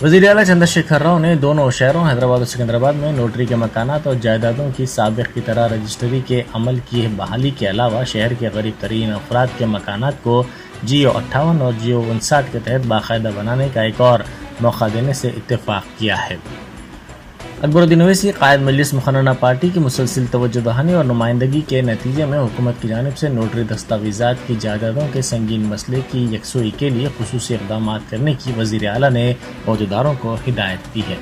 वज़ीर आला चंद्रशेखर राव ने दोनों शहरों हैदराबाद और सिकंदराबाद में नोटरी के मकानात और जायदादों की साबिक़ की तरह रजिस्ट्री के अमल की बहाली के अलावा शहर के गरीब तरीन अफराद के मकानात को जियो 58 और जियो 59 के तहत बाकायदा बनाने का एक और मौका देने से इत्तेफाक किया है। अकबरुद्दीन ओवैसी कायद मजलिस मुखर्ररा पार्टी की मुसलसिल तवज्जो दहानी और नुमाइंदगी के नतीजे में हुकूमत की जानिब से नोटरी दस्तावेज़ात की जायदादों के संगीन मसले की यकसुई के लिए खुसूसी इक़दाम करने की वज़ीर आला ने अहदेदारों को हिदायत दी है।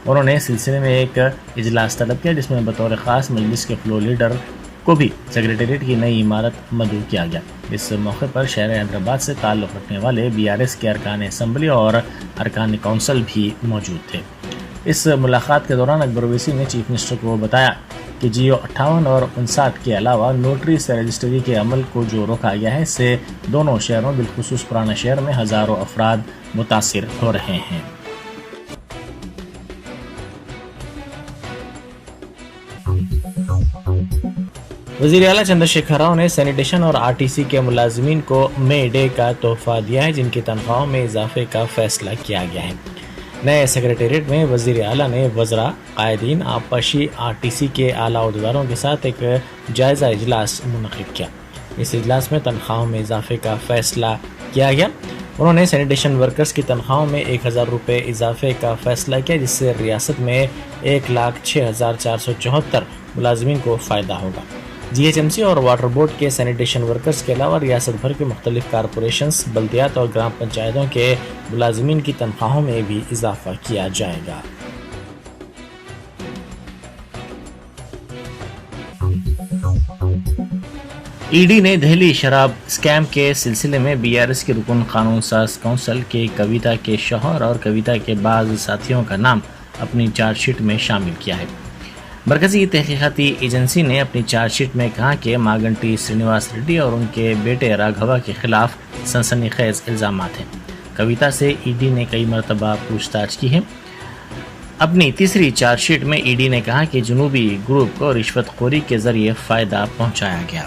उन्होंने इस सिलसिले में एक इजलास तलब किया जिसमें बतौर ख़ास मजलिस के फ्लोर लीडर को भी सेक्रेटेरिएट की नई इमारत मदऊ किया गया। इस मौके पर शहर हैदराबाद से ताल्लुक़ रखने वाले BRS के अरकान असम्बली और अरकान कौंसल भी मौजूद थे। इस मुलाकात के दौरान अकबर ओवैसी ने चीफ मिनिस्टर को बताया कि जियो 58 और 59 के अलावा नोटरी से रजिस्ट्री के अमल को जो रोका गया है इससे दोनों शहरों बिलखुसूस पुराना शहर में हज़ारों अफराद मुतासिर हो रहे हैं। वज़ीर आला चंद्रशेखर राव ने सैनिटेशन और RTC के मुलाजिमीन को मे डे का तोहफा दिया है जिनकी तनख्वाहों में इजाफे का फैसला किया गया है। नए सेक्रेटेरिएट में वज़ीर आला ने वज़रा, कायदीन, आबपाशी, RTC के आला अहदेदारों के साथ एक जायज़ा इजलास मुनक़िद किया। इस इजलास में तनख्वाहों में इजाफे का फैसला किया गया। उन्होंने सैनिटेशन वर्कर्स की तनख्वाहों में 1000 रुपये इजाफे का फैसला किया जिससे रियासत में 1,06,474 मुलाजिमीन को फ़ायदा होगा। GHMC और वाटर बोर्ड के सैनिटेशन वर्कर्स के अलावा रियासत भर के मुख्तलिफ कारपोरेशंस, बल्दियात और ग्राम पंचायतों के मुलाजिमीन की तनख्वाहों में भी इजाफा किया जाएगा। ED ने दहली शराब स्कैम के सिलसिले में BRS के रुकन कानून साज कौंसल के कविता के शौहर और कविता के बाज़ साथियों का नाम अपनी चार्जशीट में शामिल किया है। मरकजी तहकीकाती एजेंसी ने अपनी चार्जशीट में कहा कि मागंटी श्रीनिवास रेड्डी और उनके बेटे राघवा के खिलाफ सनसनीखेज इल्ज़ामात हैं। कविता से ED ने कई मरतबा पूछताछ की है। अपनी तीसरी चार्जशीट में ED ने कहा कि जुनूबी ग्रुप को रिश्वतखोरी के जरिए फ़ायदा पहुंचाया गया।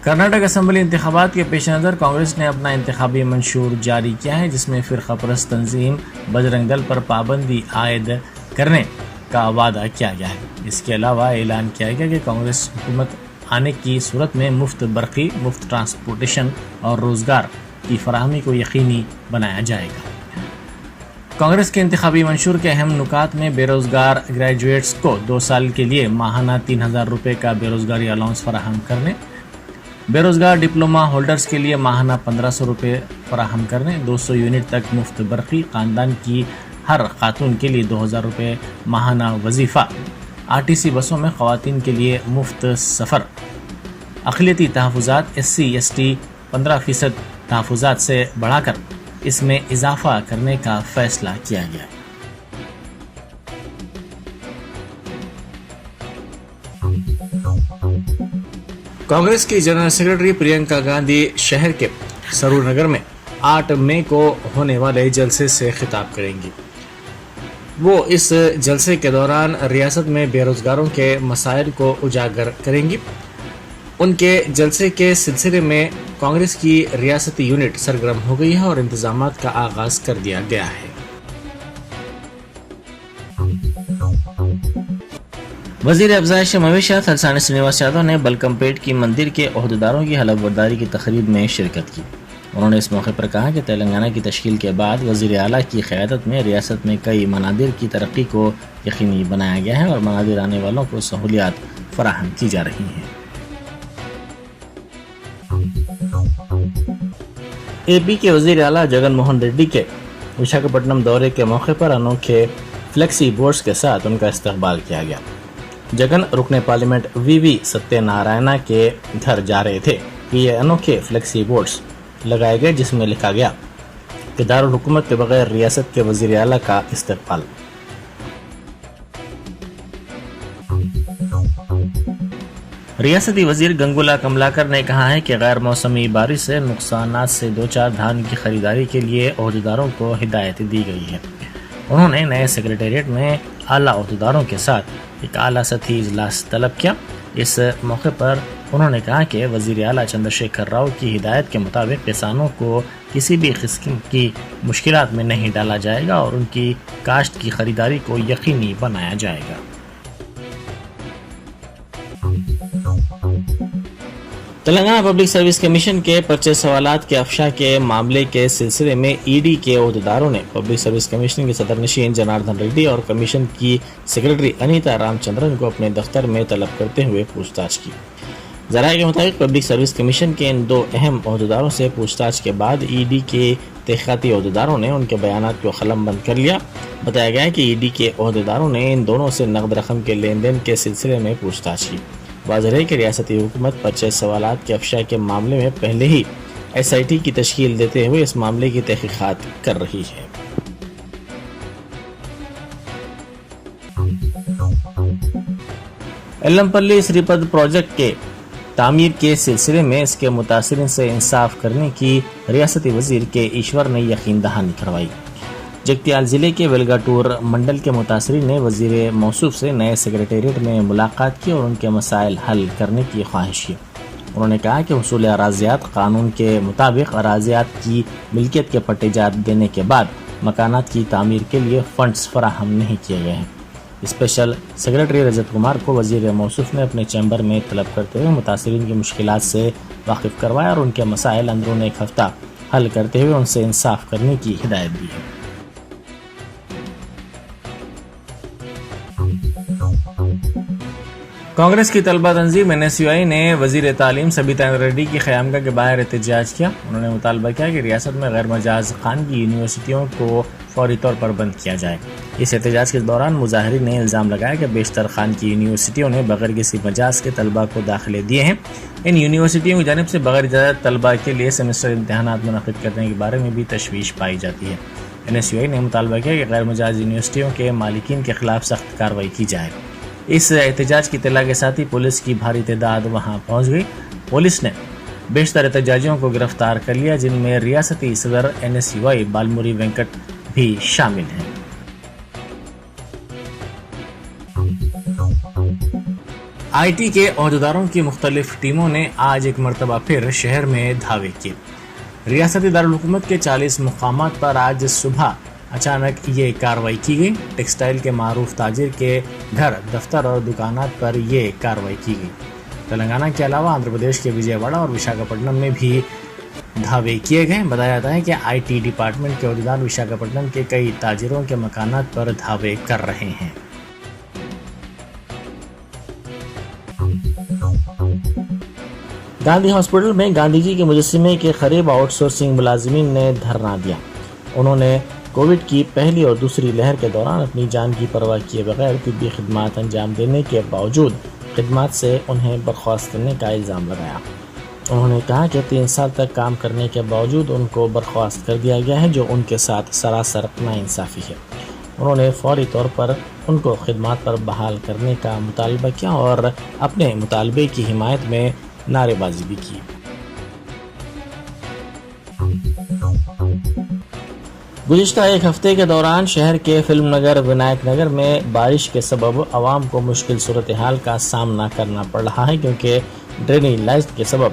कर्नाटक असम्बली इंतखाबात के पेश नज़र कांग्रेस ने अपना इंतखाबी मंशूर जारी किया है जिसमें फ़िरक़ा परस्त तंजीम बजरंग दल पर पाबंदी आयद करने का वादा किया गया है। इसके अलावा ऐलान किया गया कि कांग्रेस हुकूमत आने की सूरत में मुफ्त बरक़ी, मुफ्त ट्रांसपोर्टेशन और रोज़गार की फराहमी को यकीनी बनाया जाएगा। कांग्रेस के इंतखाबी मंशूर के अहम नुकात में बेरोज़गार ग्रेजुएट्स को 2 साल के लिए माहाना 3000 रुपये का बेरोज़गारी अलाउंस फराहम करने, बेरोज़गार डिप्लोमा होल्डर्स के लिए माहाना 1500 रुपये फराहम करने, 200 यूनिट तक मुफ्त बरक़ी, ख़ानदान की हर खातून के लिए 2000 रुपये माहाना वजीफ़ा, RTC बसों में ख़वातीन के लिए मुफ्त सफ़र, अक़लियती तहफ़्फ़ुज़ात SC/ST 15% तहफ़्फ़ुज़ात से बढ़ाकर इसमें इजाफ़ा करने का फ़ैसला किया गया। कांग्रेस की जनरल सेक्रेटरी प्रियंका गांधी शहर के सरूर नगर में 8 मई को होने वाले जलसे से खिताब करेंगी। वो इस जलसे के दौरान रियासत में बेरोजगारों के मसाइल को उजागर करेंगी। उनके जलसे के सिलसिले में कांग्रेस की रियासती यूनिट सरगर्म हो गई है और इंतजामात का आगाज कर दिया गया है। वज़ीर अफ़ज़ाइश मवेशियात हलसानी श्रीनिवास यादव ने बलकमपेट की मंदिर के ओहदेदारों की हलफबर्दारी की तकरीब में शिरकत की। उन्होंने इस मौके पर कहा कि तेलंगाना की तश्कील के बाद वज़ीर आला की क़यादत में रियासत में कई मनादिर की तरक्की को यकीनी बनाया गया है और मनादिर आने वालों को सहूलियात फराहम की जा रही हैं। AP के वज़ीर आला जगन मोहन रेड्डी के विशाखापट्टनम दौरे के मौके पर अनोखे फ्लेक्सी बोर्ड्स के साथ उनका इस्तकबाल किया गया। जगन रुकने पार्लियामेंट VV सत्यनारायणा के घर जा रहे थे कि ये अनोखे फ्लेक्सी बोर्ड्स लगाए गए जिसमें लिखा गया कि दारुल हुकूमत के बगैर रियासत के वज़ीर आला का इस्तकबाल। रियासती वज़ीर गंगुला कमलाकर ने कहा है कि गैर मौसमी बारिश से नुकसानात से 2-4 धान की खरीदारी के लिए ओहदेदारों को हिदायत दी गई है। उन्होंने नए सेक्रेटेरिएट में आला ओहदेदारों के साथ एक आला सतही इजलास तलब किया। इस मौके पर انہوں نے کہا کہ وزیر اعلیٰ چندر شیکھر راؤ کی ہدایت کے مطابق کسانوں کو کسی بھی قسم کی مشکلات میں نہیں ڈالا جائے گا اور ان کی کاشت کی خریداری کو یقینی بنایا جائے گا۔ تلنگانہ پبلک سروس کمیشن کے پرچے سوالات کے افشا کے معاملے کے سلسلے میں ای ڈی کے عہدیداروں نے پبلک سروس کمیشن کے صدر نشین جناردن ریڈی اور کمیشن کی سیکرٹری انیتا رام چندرن کو اپنے دفتر میں طلب کرتے ہوئے پوچھ تاچھ کی۔ ذرائع کے مطابق پبلک سروس کمیشن کے ان دو اہم عہدیداروں سے پوچھ تاچھ کے بعد ای ڈی کے تحقیقاتی عہدیداروں نے ان کے بیانات کو قلم بند کر لیا۔ بتایا گیا ہے کہ ای ڈی کے عہدیداروں نے ان دونوں سے نقد رقم کے لین دین کے سلسلے میں پوچھ تاچھ کی۔ واضح ہے کہ ریاستی حکومت پرچے سوالات کے افشا کے معاملے میں پہلے ہی ایس آئی ٹی کی تشکیل دیتے ہوئے اس معاملے کی تحقیقات کر رہی ہے۔ ایلمپلی سری پد پروجیکٹ کے تعمیر کے سلسلے میں اس کے متاثرین سے انصاف کرنے کی ریاستی وزیر کے ایشور نے یقین دہانی کروائی۔ جگتیال ضلع کے ویلگاٹور منڈل کے متاثرین نے وزیر موصوف سے نئے سیکریٹریٹ میں ملاقات کی اور ان کے مسائل حل کرنے کی خواہش کی۔ انہوں نے کہا کہ حصول اراضیات قانون کے مطابق اراضیات کی ملکیت کے پٹے جات دینے کے بعد مکانات کی تعمیر کے لیے فنڈز فراہم نہیں کیے گئے ہیں۔ اسپیشل سیکریٹری رجت کمار کو وزیر موصوف نے اپنے چیمبر میں طلب کرتے ہوئے متاثرین کی مشکلات سے واقف کروایا اور ان کے مسائل اندرون ایک ہفتہ حل کرتے ہوئے ان سے انصاف کرنے کی ہدایت دی ہے۔ کانگریس کی طلبہ تنظیم NSUI نے وزیر تعلیم سبیتا ریڈی کی خیامگاہ کے باہر احتجاج کیا۔ انہوں نے مطالبہ کیا کہ ریاست میں غیر مجاز خانگی یونیورسٹیوں کو فوری طور پر بند کیا جائے۔ اس احتجاج کے دوران مظاہرین نے الزام لگایا کہ بیشتر خانگی یونیورسٹیوں نے بغیر کسی مجاز کے طلبہ کو داخلے دیے ہیں۔ ان یونیورسٹیوں کی جانب سے بغیر اجازت طلبہ کے لیے سیمسٹر امتحانات منعقد کرنے کے بارے میں بھی تشویش پائی جاتی ہے۔ NSUI نے مطالبہ کیا کہ غیر مجاز یونیورسٹیوں کے مالکین کے خلاف سخت کارروائی کی جائے۔ اس احتجاج کی اطلاع کے ساتھ ہی پولیس کی بھاری تعداد وہاں پہنچ گئی۔ پولیس نے بیشتر احتجاجیوں کو گرفتار کر لیا، جن میں ریاستی صدر NSUI بالموری وینکٹ بھی شامل ہیں۔ آئی ٹی کے عہدیداروں کی مختلف ٹیموں نے آج ایک مرتبہ پھر شہر میں دھاوے کیے۔ ریاستی دارالحکومت کے 40 مقامات پر آج صبح اچانک یہ کارروائی کی گئی۔ ٹیکسٹائل کے معروف تاجر کے گھر، دفتر اور دکانات پر یہ کارروائی کی گئی۔ تلنگانہ کے علاوہ آندھرا پردیش کے وجے واڑہ اور وشاکھاپٹنم میں بھی دھاوے کیے گئے۔ بتایا جاتا ہے کہ آئی ٹی ڈپارٹمنٹ کے عہدیدار وشاکھاپٹنم کے کئی تاجروں کے مکانات پر دھاوے کر رہے ہیں۔ گاندھی ہاسپٹل میں گاندھی جی کے مجسمے کے قریب آؤٹ سورسنگ ملازمین نے دھرنا دیا۔ انہوں نے کووڈ کی پہلی اور دوسری لہر کے دوران اپنی جان کی پرواہ کیے بغیر طبی خدمات انجام دینے کے باوجود خدمات سے انہیں برخاست کرنے کا الزام لگایا۔ انہوں نے کہا کہ 3 سال تک کام کرنے کے باوجود ان کو برخاست کر دیا گیا ہے، جو ان کے ساتھ سراسر ناانصافی ہے۔ انہوں نے فوری طور پر ان کو خدمات پر بحال کرنے کا مطالبہ کیا اور اپنے مطالبے کی حمایت میں نعرے بازی بھی کی۔ گزشتہ ایک ہفتے کے دوران شہر کے فلم نگر ونائک نگر میں بارش کے سبب عوام کو مشکل صورتحال کا سامنا کرنا پڑ رہا ہے، کیونکہ ڈرینیج لائن کے سبب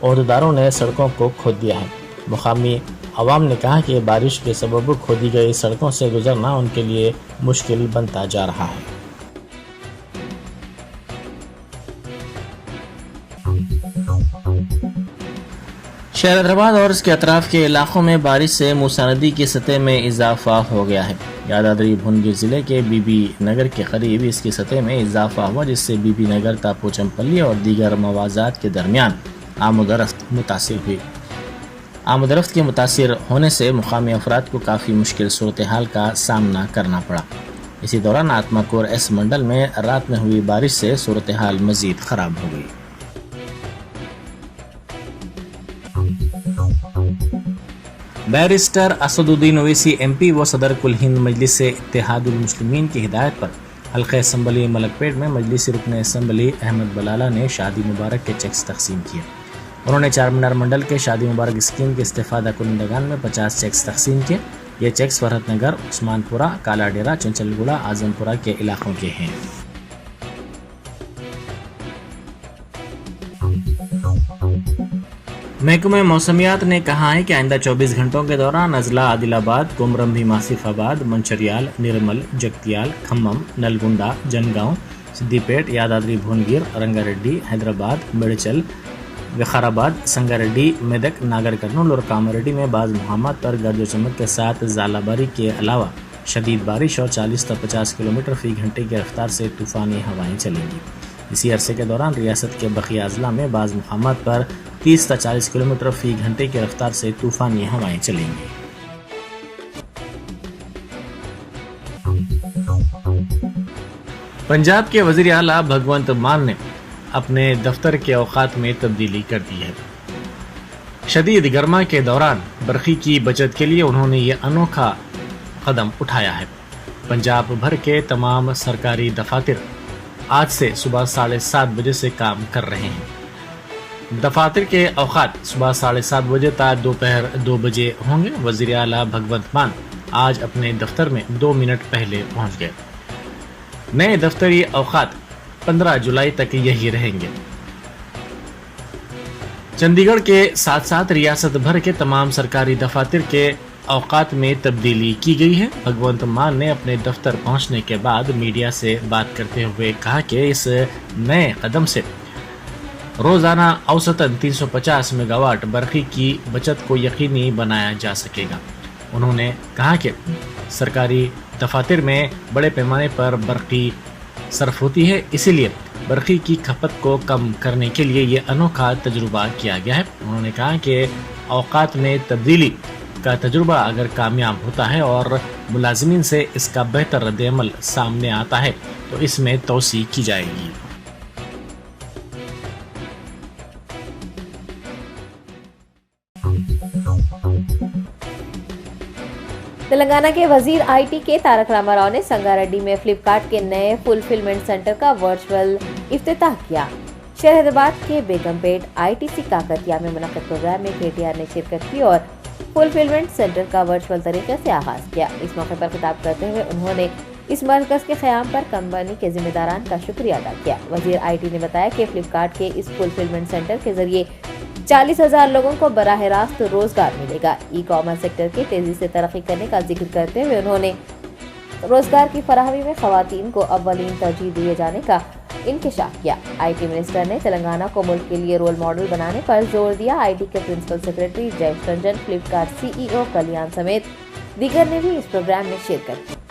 عہدیداروں نے سڑکوں کو کھود دیا ہے۔ مقامی عوام نے کہا کہ بارش کے سبب کھودی گئی سڑکوں سے گزرنا ان کے لیے مشکل بنتا جا رہا ہے۔ شہر حیدرآباد اور اس کے اطراف کے علاقوں میں بارش سے موسیٰ ندی کی سطح میں اضافہ ہو گیا ہے۔ یادادری بھونگیر ضلع کے بی بی نگر کے قریب اس کی سطح میں اضافہ ہوا، جس سے بی بی نگر تا پوچمپلی اور دیگر موازات کے درمیان آمد و رفت متاثر ہوئی۔ آمد و رفت کے متاثر ہونے سے مقامی افراد کو کافی مشکل صورتحال کا سامنا کرنا پڑا۔ اسی دوران آتماکور ایس منڈل میں رات میں ہوئی بارش سے صورتحال مزید خراب ہو گئی۔ بیرسٹر اسد الدین اویسی ایم پی و صدر کل ہند مجلس اتحاد المسلمین کی ہدایت پر حلقہ اسمبلی ملک پیٹ میں مجلسی رکن اسمبلی احمد بلالہ نے شادی مبارک کے چیکس تقسیم کیے۔ انہوں نے چار مینار منڈل کے شادی مبارک اسکیم کے استفادہ کنندگان میں 50 چیکس تقسیم کیے۔ یہ چیکس فرحت نگر، عثمان پورہ، کالا ڈیرا، چنچل گوڑہ، اعظم پورہ کے علاقوں کے ہیں۔ महकमे मौसमियात ने कहा है कि आइंदा 24 घंटों के दौरान अजला, आदिलाबाद, कुमरम भीम आसिफाबाद, मंचरियाल, निर्मल, जगतियाल, खम्मम, नलगुंडा, जनगांव, सिद्दीपेट, यादाद्री भुवनगिर, रंगारेड्डी, हैदराबाद, मेडचल, विकाराबाद, संगारेड्डी, मेदक, नागर कर्नूल और कामारेड्डी में बाज़ मुकामात पर गर्द चमक के साथ ज़ालाबारी के अलावा शदीद बारिश और 40 से 50 किलोमीटर फी घंटे की रफ्तार से तूफ़ानी हवाएं चलेंगी। इसी अरसे के दौरान रियासत के बकिया अजला में बाज़ मुकामात पर 30 से 40 किलोमीटर फी घंटे की रफ्तार से तूफ़ानी हवाएं चलेंगी। पंजाब के वज़ीर आला भगवंत मान ने अपने दफ्तर के औकात में तब्दीली कर दी है। शदीद गर्मा के दौरान बरखी की बचत के लिए उन्होंने ये अनोखा कदम उठाया है। पंजाब भर के तमाम सरकारी दफातर आज से सुबह 7:30 बजे से काम कर रहे हैं। दफातर के औकात सुबह 7:30 बजे तक दोपहर 2 बजे होंगे। वज़ीर आला भगवंत मान आज अपने दफ्तर में 2 मिनट पहले पहुंच गए। नए दफ्तरी औकात 15 जुलाई तक यही रहेंगे। चंडीगढ़ के साथ साथ रियासत भर के तमाम सरकारी दफातर के औकात में तब्दीली की गई है। भगवंत मान ने अपने दफ्तर पहुंचने के बाद मीडिया से बात करते हुए कहा कि इस नए कदम से रोजाना औसतन 350 मेगावाट बरखी की बचत को यकीनी बनाया जा सकेगा। उन्होंने कहा कि सरकारी दफातर में बड़े पैमाने पर बरखी सर्फ होती है, इसीलिए बरखी की खपत को कम करने के लिए ये अनोखा तजुर्बा किया गया है। उन्होंने कहा कि औकात में तब्दीली का तजुर्बा अगर कामयाब होता है और मुलाजिमीन से इसका बेहतर रद्द-ए-अमल सामने आता है तो इसमें तोसी की जाएगी। तेलंगाना के वजीर आईटी के तारक रामाराव ने संगारेड्डी में फ्लिपकार्ट के नए फुलफिलमेंट सेंटर का वर्चुअल इफ्तिताह किया। शहर हैदराबाद के बेगमपेट आईटीसी काकतिया में मुनक्किद प्रोग्राम में केटीआर ने शिरकत की और फुलफिलमेंट सेंटर का वर्चुअल तरीके से आगाज किया। इस मौके पर खिताब करते हुए उन्होंने इस मरकज के क़याम पर कंपनी के जिम्मेदारान का शुक्रिया अदा किया। वजीर आईटी ने बताया कि फ्लिपकार्ट के इस फुलफिलमेंट सेंटर के जरिए 40,000 लोगों को बराह रास्त रोजगार मिलेगा। ई कॉमर्स सेक्टर की तेजी से तरक्की करने का जिक्र करते हुए उन्होंने रोजगार की फराहमी में खवातीन को अव्वलीन तरजीह दिए जाने का इंकशाफ किया। आईटी मिनिस्टर ने तेलंगाना को मुल्क के लिए रोल मॉडल बनाने पर जोर दिया। आईटी के principal secretary Jayesh Ranjan, Flipkart CEO Kalyan समेत दीगर ने भी इस प्रोग्राम में शिरकत की।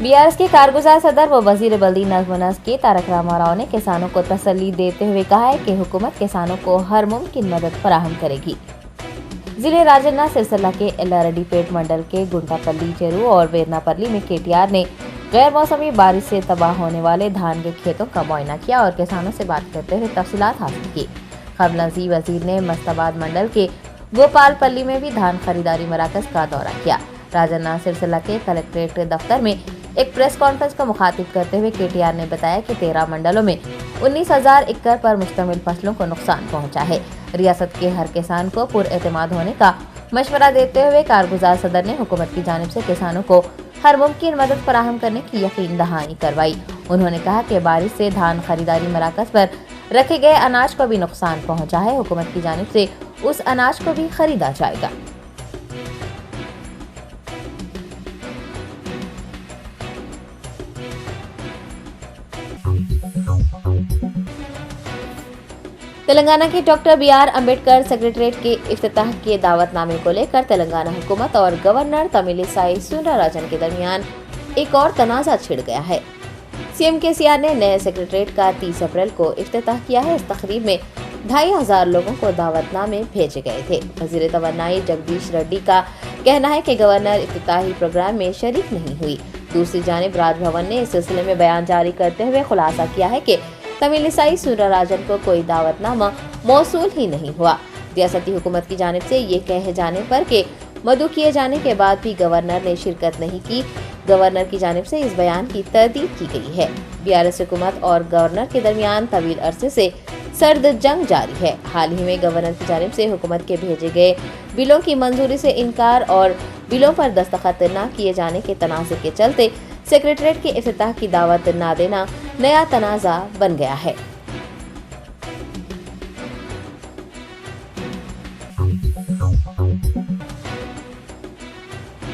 बीआरएस के कारगुजार सदर व वजीर बल्दी नज़्म के तारक रामाराव ने किसानों को तसल्ली देते हुए कहा है कि हुकूमत किसानों को हर मुमकिन मदद फराहम करेगी। जिले राजन्ना सिरसला के एल्लारेड्डीपेट मंडल के गुंटापल्ली, चेरू और वेरनापल्ली में केटीआर ने गैर मौसमी बारिश से तबाह होने वाले धान के खेतों का मुआयना किया और किसानों से बात करते हुए तफसीलात हासिल की। खबलजी वजीर ने मस्ताबाद मंडल के गोपालपल्ली में भी धान खरीदारी मराकज का दौरा किया। राजन्ना सिरसला के कलेक्ट्रेट दफ्तर में एक प्रेस कॉन्फ्रेंस को मुखातिब करते हुए केटीआर ने बताया कि 13 मंडलों में 19,000 एकड़ पर मुश्तमिल फसलों को नुकसान पहुंचा है। रियासत के हर किसान को पुरएतमाद होने का मशवरा देते हुए कारगुजार सदर ने हुकूमत की जानिब से किसानों को हर मुमकिन मदद फराहम करने की यकीन दहानी करवाई। उन्होंने कहा कि बारिश से धान खरीदारी मराकज पर रखे गए अनाज को भी नुकसान पहुंचा है। हुकूमत की जानिब से उस अनाज को भी खरीदा जाएगा। तेलंगाना के डॉक्टर BR अम्बेडकर सेक्रेटरीट के इफ्तिताह के दावतनामे को लेकर तेलंगाना हुकूमत और गवर्नर तमिलिसाई सुंदरराजन के दरमियान एक और तनाज़ा छिड़ गया है। सीएम KCR ने नए सेक्रेटरीट का 30 अप्रैल को इफ्तिताह किया है। इस तकरीब में 2,500 लोगों को दावतनामे भेजे गए थे। वजीर तवन्नाई जगदीश रेड्डी का कहना है कि गवर्नर इफ्तिताही प्रोग्राम में शरीक नहीं हुई। दूसरी जानिब राजभवन ने इस सिलसिले में बयान जारी करते हुए खुलासा किया है कि तमिलिसाई सुंदरराजन को कोई दावतनामा मौसूल ही नहीं हुआ। रियासती हुकूमत की जानिब से ये कहे जाने पर कि मदऊ किए जाने के बाद भी गवर्नर ने शिरकत नहीं की, गवर्नर की जानिब से इस बयान की तरदीद की गई है। बीआरएस हुकूमत और गवर्नर के दरमियान तवील अरसे से सर्द जंग जारी है। हाल ही में गवर्नर की जानिब से हुकूमत के भेजे गए बिलों की मंजूरी से इनकार और बिलों पर दस्तखत न किए जाने के तनाज़े के चलते सेक्रेटरीट के इफ्तिताह की दावत न देना नया तनाज़ा बन गया है।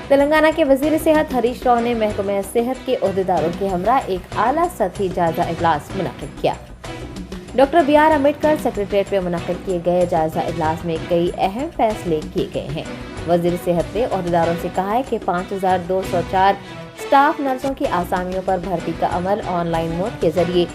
तेलंगाना के वजीर सेहत हरीश राव ने महकमे सेहत के ओहदेदारों के हमरा एक आला सतही जायजा इजलास मुनक्किद किया। डॉक्टर BR अम्बेडकर सेक्रेटरीट में मुनक्किद किए गए जायजा इजलास में कई अहम फैसले किए गए हैं। वजीर सेहत ने ओहदेदारों से कहा है कि 5204 स्टाफ नर्सों की आसामियों पर भर्ती का अमल ऑनलाइन मोड के जरिए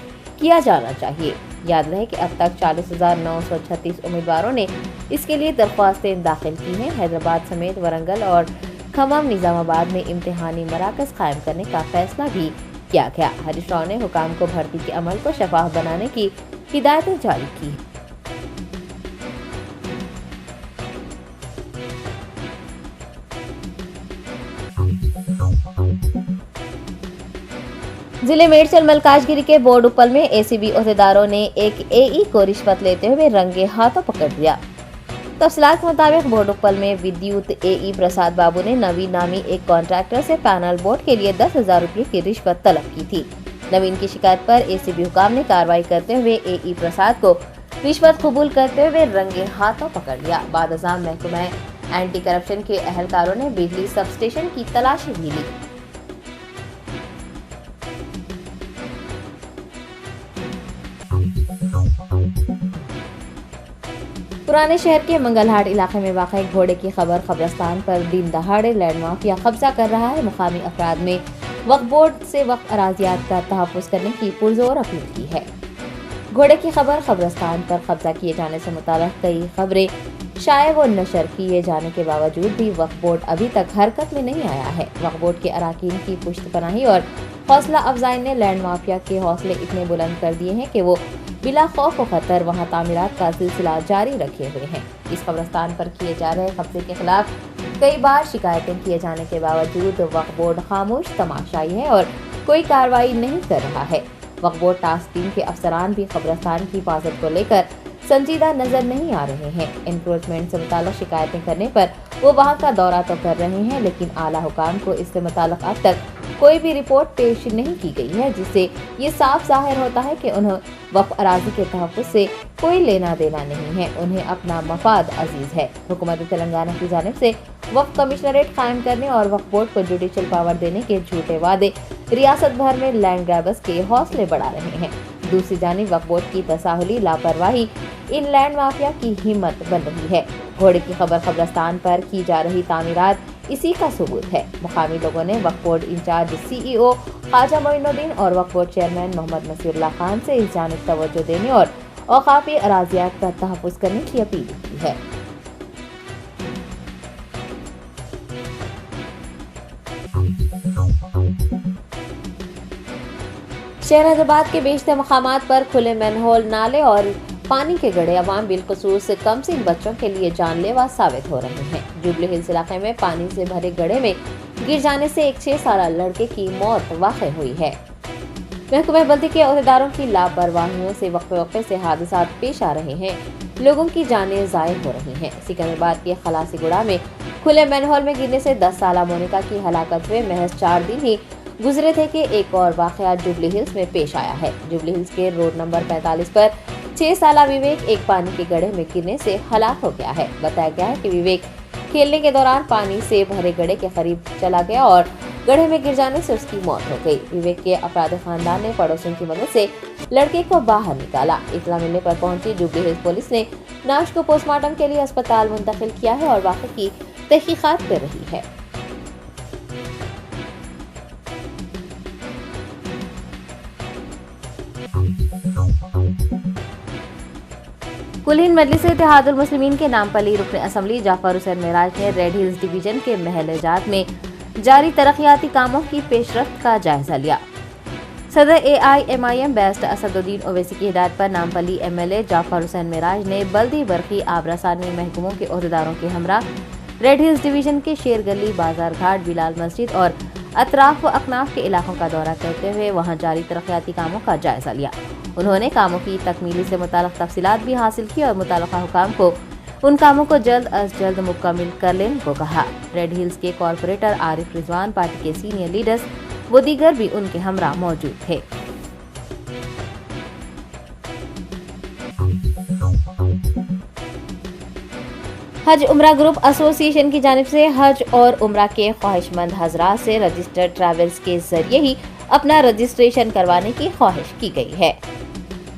किया जाना चाहिए। याद रहे कि अब तक 40,936 उम्मीदवारों ने इसके लिए दरख्वास्तें दाखिल की हैं। हैदराबाद समेत वरंगल और खम्मम निजामाबाद में इम्तिहानी मराकज कायम करने का फैसला भी किया गया। हरीश राव ने हुकाम को भर्ती के अमल को शफाफ बनाने की हिदायतें जारी की। जिले मेडचल मलकाजगिरी के बोर्ड उपल में ACB ओहदेदारों ने एक AE को रिश्वत लेते हुए रंगे हाथों पकड़ लिया। तफसीलात के मुताबिक बोर्ड उपल में विद्युत AE प्रसाद बाबू ने नवीन नामी एक कॉन्ट्रैक्टर से पैनल बोर्ड के लिए 10,000 रुपये की रिश्वत तलब की थी। नवीन की शिकायत पर ACB हुकाम ने कार्रवाई करते हुए AE प्रसाद को रिश्वत कबूल करते हुए रंगे हाथों पकड़ लिया। बाद अज़ाम महकमा एंटी करप्शन के अहलकारों ने बिजली सब स्टेशन की तलाशी भी ली। पुराने शहर के मंगलहाट इलाके में वाक़ घोड़े की खबर कब्रिस्तान पर दिन दहाड़े लैंड माफिया कब्जा कर रहा है। मुकामी अफराद में वक्फ बोर्ड से वक्फ अराजियात का तहफ़्फ़ुज़ करने की पुरजोर अपील की है। घोड़े की खबर कब्रिस्तान पर कब्जा किए जाने से मुताल्लिक़ कई खबरें शाये व नशर किए जाने के बावजूद भी वक्फ बोर्ड अभी तक हरकत में नहीं आया है। वक्फ बोर्ड के अराकीन की पुश्तपनाही और हौसला अफजाई ने लैंड माफिया के हौसले इतने बुलंद कर दिए हैं कि वो बिला खौफ व खतर वहाँ तामीरात का सिलसिला जारी रखे हुए हैं। इस कब्रिस्तान पर किए जा रहे कब्जे के खिलाफ कई बार शिकायतें किए जाने के बावजूद वक्फ बोर्ड खामोश तमाशाई है और कोई कार्रवाई नहीं कर रहा है। वक्फ बोर्ड टास्क टीम के अफसरान भी कब्रिस्तान की हिफाजत को लेकर संजीदा नजर नहीं आ रहे हैं। एनक्रोचमेंट से मुताल्लिक़ शिकायतें करने पर वो वहाँ का दौरा तो कर रहे हैं, लेकिन आला हुकाम को इससे मुताल्लिक़ अब तक कोई भी रिपोर्ट पेश नहीं की गई है, जिससे ये साफ जाहिर होता है कि उन्हें वक्फ अराजी के तहफ़्फ़ुज़ से कोई लेना देना नहीं है। उन्हें अपना मफाद अजीज है। हुकूमत तेलंगाना की जानिब से वक्फ कमिश्नरेट कायम करने और वक्फ बोर्ड को जुडिशल पावर देने के झूठे वादे रियासत भर में लैंड ग्रैबर्स के हौसले बढ़ा रहे हैं। दूसरी जानिब वक्फ बोर्ड की तसाहुली लापरवाही इन लैंड माफिया की हिम्मत बन रही है। घोड़े की खबर कब्रिस्तान पर की जा रही तामीरात इसी का सबूत है। मुकामी लोगों ने वक्फ board incharge CEO Khwaja Moinuddin और वक्फ बोर्ड चेयरमैन मोहम्मद नसीरुल्लाह खान से इस जानिब तवज्जो देने और औकाफी अराजियात का तहफ़्फ़ुज़ करने की अपील की है। शहर हैदराबाद के बेशतर मकामात पर खुले मैनहोल, नाले और पानी के गड्ढे अवाम बिलखुसूस कमसिन बच्चों के लिए जानलेवा साबित हो रहे हैं। जुबली हिल्स इलाके में पानी से भरे गड्ढे में गिर जाने से एक 6 साला लड़के की मौत वाक़ हुई है। महकमे बल्दी के ओहदेदारों की लापरवाहियों से वक्फे से हादसा पेश आ रहे हैं। लोगों की जानें ज़ाय हो रही हैं। सिकंदराबाद के खलासीगुड़ा में खुले मैनहोल में गिरने से 10 साला मोनिका की हलाकत हुए महज 4 दिन ही गुजरे थे कि एक और वाक़या जुबली हिल्स में पेश आया है। जुबली हिल्स के रोड नंबर 45 पर 6 साला विवेक एक पानी के गड्ढे में गिरने से हलाक हो गया है। बताया गया है कि विवेक खेलने के दौरान पानी से भरे गड्ढे के करीब चला गया और गड्ढे में गिर जाने से उसकी मौत हो गई। विवेक के अपराधी खानदान ने पड़ोसियों की मदद से लड़के को बाहर निकाला। इत्तला मिलने पर पहुंची जुबली हिल्स पुलिस ने नाश को पोस्टमार्टम के लिए अस्पताल मुंतकिल किया है और वाक़े की तहकीकात कर रही है। कुलीन मजलिस इत्तेहादुल मुस्लिमीन के नामपली रुकन असम्बली जाफर हुसैन मेराज ने रेड हिल्स डिवीजन के महलजात में जारी तरक्याती कामों की पेशरफ्त का जायजा लिया। सदर AIMIM बैरिस्टर असदुद्दीन ओवैसी की हिदायत पर नामपली MLA जाफर हुसैन मेराज ने बल्दी बरकी आबरासानी महकमों के ओहदेदारों के हमरा रेड हिल्स डिवीजन के शेर गली, बाजार घाट, बिलाल मस्जिद और अतराफ व अकनाफ के इलाकों का दौरा करते हुए वहां जारी तरक्याती कामों का जायजा लिया। उन्होंने कामों की तकमीली से मुताल्लिक़ तफसीलात भी हासिल की और मुताल्लिक़ा हुकाम को उन कामों को जल्द अज जल्द मुकम्मल कर लेने को कहा। रेड हिल्स के कॉरपोरेटर आरिफ रिजवान, पार्टी के सीनियर लीडर्स वो दीगर भी उनके हमरा मौजूद थे। हज उम्रा ग्रुप एसोसिएशन की जानिब से हज और उम्रा के ख्वाहिशमंद हजरात से रजिस्टर्ड ट्रैवल्स के जरिए ही अपना रजिस्ट्रेशन करवाने की ख्वाहिश की गई है।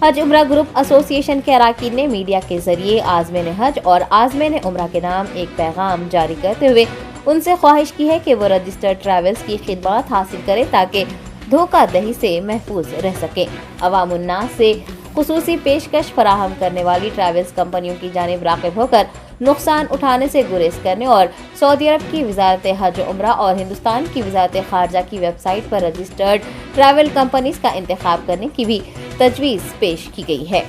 हज उम्रा ग्रुप एसोसिएशन के अराकीन ने मीडिया के जरिए आज़मीन हज और आज़मीन उम्रा के नाम एक पैगाम जारी करते हुए उनसे ख्वाहिश की है कि वो रजिस्टर्ड ट्रैवल्स की खिदमत हासिल करें ताकि धोखाधड़ी से महफूज रह सके। अवामुन्नास से खुसूसी पेशकश फराहम करने वाली ट्रैवल्स कंपनियों की जानिब राग़िब होकर नुकसान उठाने से गुरेज करने और सऊदी अरब की वजारत हज उम्रा और हिंदुस्तान की वजारत खारजा की वेबसाइट पर रजिस्टर्ड ट्रैवल कंपनीज का इंतखाब करने की भी तजवीज़ पेश की गई है।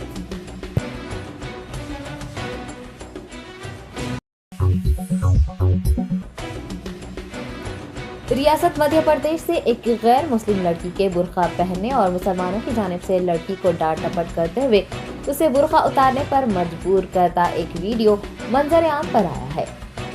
रियासत मध्य प्रदेश से एक गैर मुस्लिम लड़की के बुर्का पहनने और मुसलमानों की जानिब से लड़की को डांट डपट करते हुए उसे बुर्का उतारने पर मजबूर करता एक वीडियो मंजर आम पर आया है।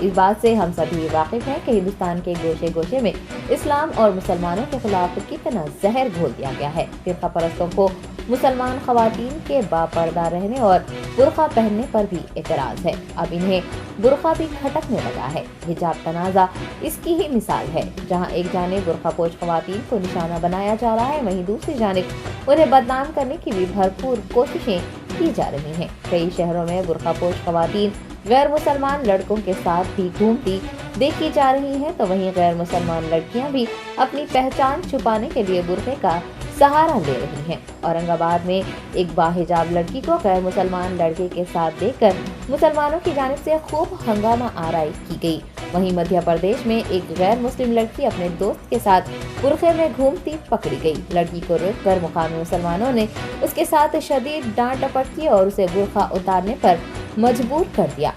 इस बात से हम सभी वाकिफ हैं कि हिंदुस्तान के गोशे गोशे में इस्लाम और मुसलमानों के खिलाफ कितना जहर घोल दिया गया है। फिरका परस्तों को मुसलमान खवातीन के बापर्दा रहने और बुर्का पहनने पर भी एतराज है। अब इन्हें बुर्का भी खटकने लगा है। हिजाब तनाज़ा इसकी ही मिसाल है, जहां एक जानिब बुर्का पोश खवातीन को निशाना बनाया जा रहा है, वहीं दूसरी जानिब उन्हें बदनाम करने की भी भरपूर कोशिशें की जा रही हैं। कई शहरों में बुर्का पोश खवातीन गैर मुसलमान लड़कों के साथ भी घूमती देखी जा रही हैं, तो वहीं गैर मुसलमान लड़कियां भी अपनी पहचान छुपाने के लिए बुर्के का सहारा ले रही हैं। औरंगाबाद में एक बाहिजाब लड़की को गैर मुसलमान लड़के के साथ देखकर मुसलमानों की जानिब से खूब हंगामा आराई की गई। वहीं मध्य प्रदेश में एक गैर मुस्लिम लड़की अपने दोस्त के साथ बुर्के में घूमती पकड़ी गई। लड़की को रोककर मुकामी मुसलमानों ने उसके साथ शदीद डांट डपट की और उसे बुर्का उतारने पर मजबूर कर दिया।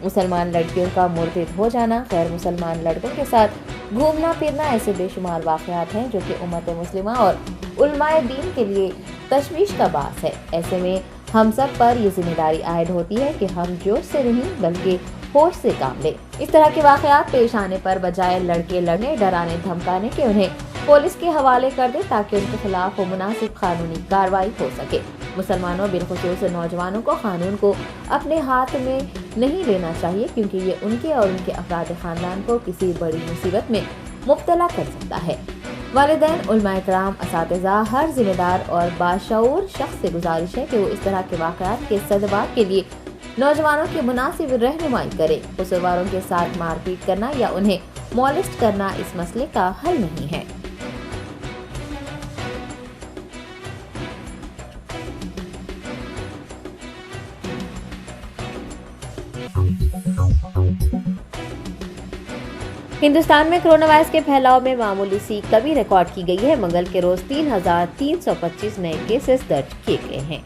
मुसलमान लड़कियों का मुर्तिद हो जाना, गैर मुसलमान लड़कों के साथ घूमना फिरना ऐसे बेशुमार वाक़यात हैं जो कि उम्मत मुस्लिमा और उलमाए दीन के लिए तशवीश का बास है। ऐसे में हम सब पर ये जिम्मेदारी आयद होती है कि हम जोश से नहीं बल्कि होश से काम लें। इस तरह के वाक़यात पेश आने पर बजाय लड़के लड़ने, डराने धमकाने के उन्हें पुलिस के हवाले कर दे ताकि उनके खिलाफ मुनासिब कानूनी कार्रवाई हो सके। मुसलमानों बिलखुसूस नौजवानों को कानून को अपने हाथ में नहीं लेना चाहिए, क्योंकि ये उनके और उनके अफराद खानदान को किसी बड़ी मुसीबत में मुब्तला कर सकता है। वालिदैन, उलमाए कराम, असातिज़ा, हर जिम्मेदार और बाशऊर शख्स से गुजारिश है कि वो इस तरह के वाक़यात के सदबाब के लिए नौजवानों की मुनासिब रहनुमाई करे। कसूरवारों के साथ मारपीट करना या उन्हें मॉलेस्ट करना इस मसले का हल नहीं है। हिंदुस्तान में कोरोना वायरस के फैलाव में मामूली सी कमी रिकॉर्ड की गई है। मंगल के रोज 3,325 नए केसेस दर्ज किए गए हैं।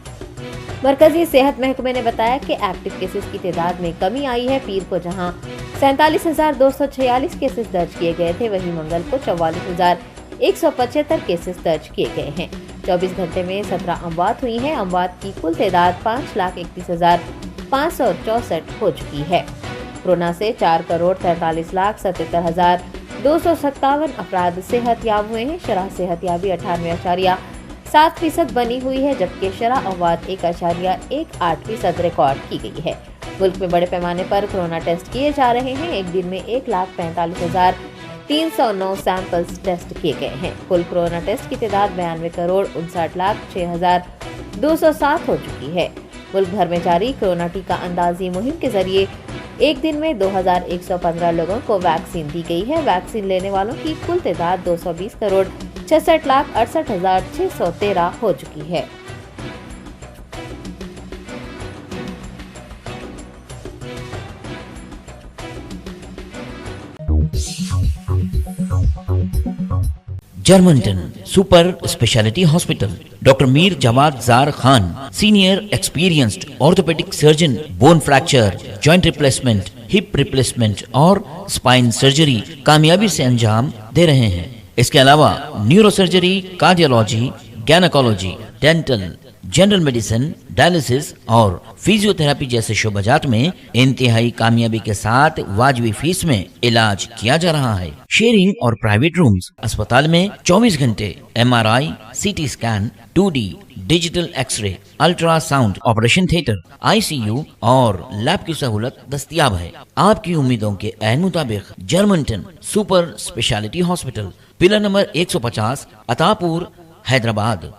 मरकजी सेहत महकमे ने बताया कि एक्टिव केसेस की तादाद में कमी आई है। पीर को जहां 47,246 केसेस दर्ज किए गए थे, वहीं मंगल को 44,175 केसेस दर्ज किए गए हैं। 24 घंटे में 17 अमवात हुई हैं। अमवात की कुल तादाद 5,31,564 हो चुकी है। कोरोना से 4,43,77,257 अफराद सेहतयाब हुए हैं। शरह सेहतयाबी 98.7% बनी हुई है, जबकि शरह अमवात 1.18% रिकॉर्ड की गई है। मुल्क में बड़े पैमाने पर कोरोना टेस्ट किए जा रहे हैं। एक दिन में 1,45,309 सैंपल्स टेस्ट किए गए हैं। कुल कोरोना टेस्ट की तादाद 92,59,06,207 हो चुकी है। मुल्क भर में जारी कोरोना टीका अंदाजी मुहिम के जरिए एक दिन में 2,115 लोगों को वैक्सीन दी गई है। वैक्सीन लेने वालों की कुल तादाद 220,66,68,613 हो चुकी है। जर्मनटन super speciality hospital, doctor Mir Jawad Jar Khan, senior experienced orthopaedic surgeon, bone fracture, joint replacement, hip replacement और स्पाइन सर्जरी कामयाबी से अंजाम दे रहे हैं। इसके अलावा neuro surgery, cardiology, gynaecology, dental, general medicine, dialysis और फिजियोथेरेपी जैसे शोबाजात में इंतहाई कामयाबी के साथ वाजबी फीस में इलाज किया जा रहा है। शेयरिंग और प्राइवेट रूम्स। अस्पताल में 24 घंटे MRI, CT scan, 2D digital x-ray, ultrasound, operation theatre, ICU और लैब की सहूलत दस्तयाब है। आपकी उम्मीदों के ऐन मुताबिक Germanten super speciality hospital, pillar number 150, Attapur, Hyderabad.